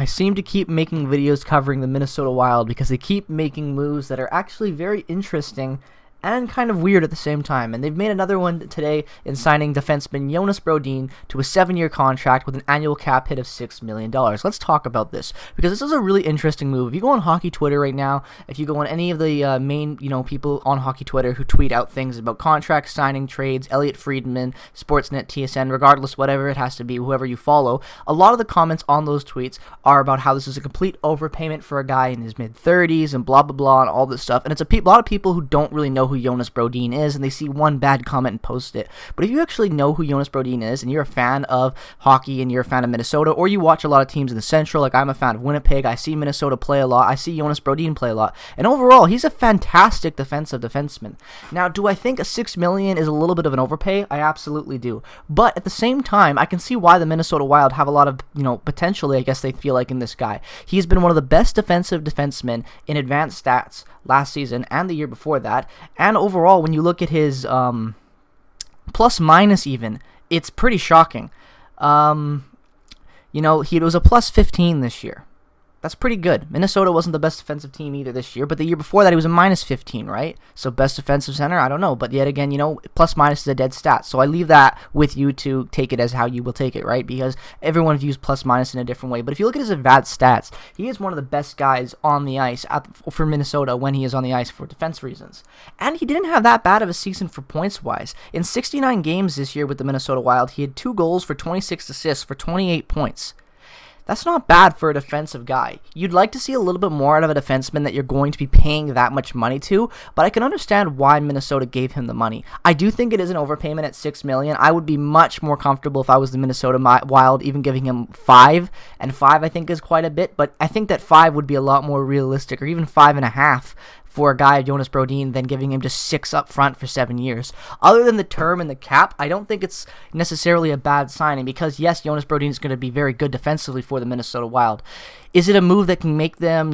I seem to keep making videos covering the Minnesota Wild because they keep making moves that are actually very interesting and kind of weird at the same time. And they've made another one today in signing defenseman Jonas Brodin to a 7-year contract with an annual cap hit of $6 million. Let's talk about this, because this is a really interesting move. If you go on hockey Twitter right now, if you go on any of the main people on hockey Twitter who tweet out things about contracts, signing, trades, Elliot Friedman, Sportsnet, TSN, regardless, whatever it has to be, whoever you follow, a lot of the comments on those tweets are about how this is a complete overpayment for a guy in his mid-30s and blah, blah, blah, and all this stuff. And it's a lot of people who don't really know who Jonas Brodin is, and they see one bad comment and post it. But if you actually know who Jonas Brodin is, and you're a fan of hockey, and you're a fan of Minnesota, or you watch a lot of teams in the Central, like I'm a fan of Winnipeg, I see Minnesota play a lot, I see Jonas Brodin play a lot, and overall, he's a fantastic defenseman. Now, do I think a $6 million is a little bit of an overpay? I absolutely do. But at the same time, I can see why the Minnesota Wild have a lot of, potentially, I guess they feel like, in this guy. He's been one of the best defensive defensemen in advanced stats last season and the year before that, and overall, when you look at his plus minus even, it's pretty shocking. He was a plus 15 this year. That's pretty good. Minnesota wasn't the best defensive team either this year, but the year before that he was a minus 15, right? So best defensive center, I don't know. But yet again, plus minus is a dead stat. So I leave that with you to take it as how you will take it, right? Because everyone views plus minus in a different way. But if you look at his advanced stats, he is one of the best guys on the ice for Minnesota when he is on the ice for defense reasons. And he didn't have that bad of a season for points-wise. In 69 games this year with the Minnesota Wild, he had 2 goals for 26 assists for 28 points. That's not bad for a defensive guy. You'd like to see a little bit more out of a defenseman that you're going to be paying that much money to, but I can understand why Minnesota gave him the money. I do think it is an overpayment at $6 million. I would be much more comfortable if I was the Minnesota Wild even giving him 5, and 5 I think is quite a bit, but I think that 5 would be a lot more realistic, or even 5.5 for a guy of Jonas Brodin than giving him just 6 up front for 7 years. Other than the term and the cap, I don't think it's necessarily a bad signing because, yes, Jonas Brodin is going to be very good defensively for the Minnesota Wild. Is it a move that can make them,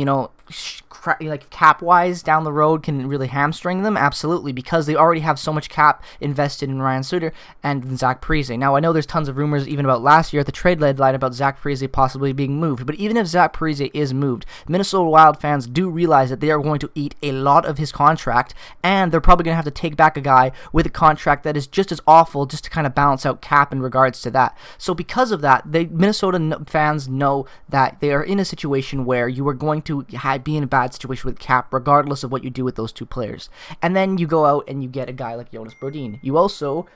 cap-wise down the road can really hamstring them? Absolutely, because they already have so much cap invested in Ryan Suter and Zach Parise. Now, I know there's tons of rumors even about last year at the trade deadline about Zach Parise possibly being moved, but even if Zach Parise is moved, Minnesota Wild fans do realize that they are going to eat a lot of his contract, and they're probably going to have to take back a guy with a contract that is just as awful just to kind of balance out cap in regards to that. So because of that, Minnesota fans know that they are in a situation where you are going to be in a bad situation with cap regardless of what you do with those 2 players. And then you go out and you get a guy like Jonas Brodin. You also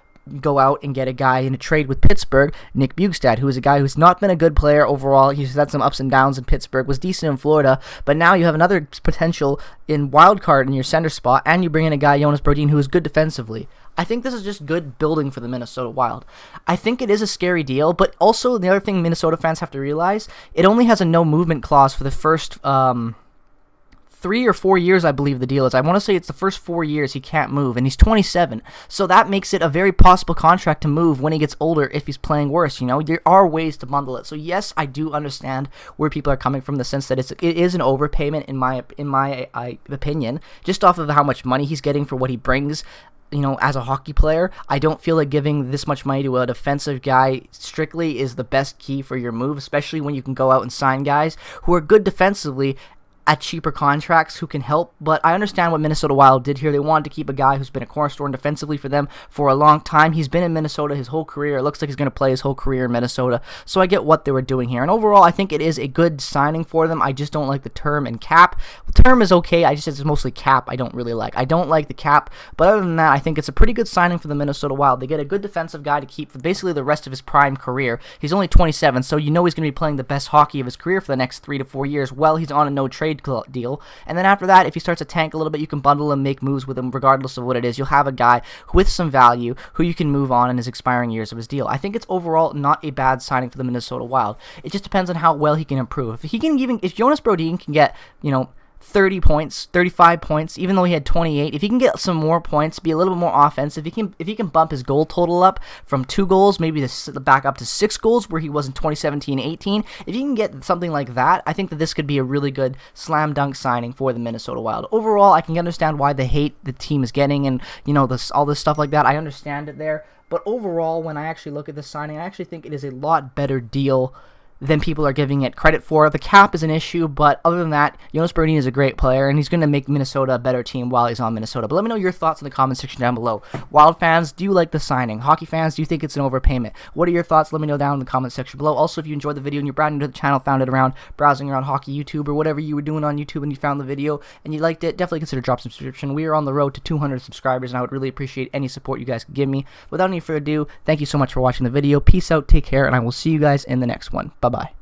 go out and get a guy in a trade with Pittsburgh, Nick Bjugstad, who is a guy who's not been a good player overall. He's had some ups and downs in Pittsburgh, was decent in Florida, but now you have another potential in wild card in your center spot, and you bring in a guy, Jonas Brodin, who is good defensively. I think this is just good building for the Minnesota Wild. I think it is a scary deal, but also the other thing Minnesota fans have to realize, it only has a no movement clause for the first 3 or 4 years, I believe the deal is. I want to say it's the first 4 years he can't move, and he's 27. So that makes it a very possible contract to move when he gets older if he's playing worse. There are ways to bundle it. So yes, I do understand where people are coming from, the sense that it is an overpayment in my opinion, just off of how much money he's getting for what he brings. As a hockey player, I don't feel like giving this much money to a defensive guy strictly is the best key for your move, especially when you can go out and sign guys who are good defensively at cheaper contracts who can help. But I understand what Minnesota Wild did here. They wanted to keep a guy who's been a cornerstone defensively for them for a long time. He's been in Minnesota his whole career. It looks like he's going to play his whole career in Minnesota. So I get what they were doing here. And overall, I think it is a good signing for them. I just don't like the term and cap. The term is okay. I just said it's mostly cap I don't really like. I don't like the cap. But other than that, I think it's a pretty good signing for the Minnesota Wild. They get a good defensive guy to keep for basically the rest of his prime career. He's only 27, so he's going to be playing the best hockey of his career for the next 3 to 4 years while he's on a no-trade deal. And then after that, if he starts to tank a little bit, you can bundle him, make moves with him regardless of what it is. You'll have a guy with some value who you can move on in his expiring years of his deal. I think it's overall not a bad signing for the Minnesota Wild. It just depends on how well he can improve. If Jonas Brodin can get, 30 points, 35 points, even though he had 28. If he can get some more points, be a little bit more offensive, if he can bump his goal total up from 2 goals, maybe back up to 6 goals where he was in 2017-18, if he can get something like that, I think that this could be a really good slam dunk signing for the Minnesota Wild. Overall, I can understand why the hate the team is getting and, all this stuff like that. I understand it there. But overall, when I actually look at this signing, I actually think it is a lot better deal than people are giving it credit for. The cap is an issue, but other than that, Jonas Brodin is a great player, and he's going to make Minnesota a better team while he's on Minnesota. But let me know your thoughts in the comment section down below. Wild fans, do you like the signing? Hockey fans, do you think it's an overpayment? What are your thoughts? Let me know down in the comment section below. Also, if you enjoyed the video and you're brand new to the channel, found it around browsing around hockey YouTube or whatever you were doing on YouTube and you found the video and you liked it, definitely consider dropping a subscription. We are on the road to 200 subscribers, and I would really appreciate any support you guys can give me. Without any further ado, thank you so much for watching the video. Peace out, take care, and I will see you guys in the next one. Bye-bye.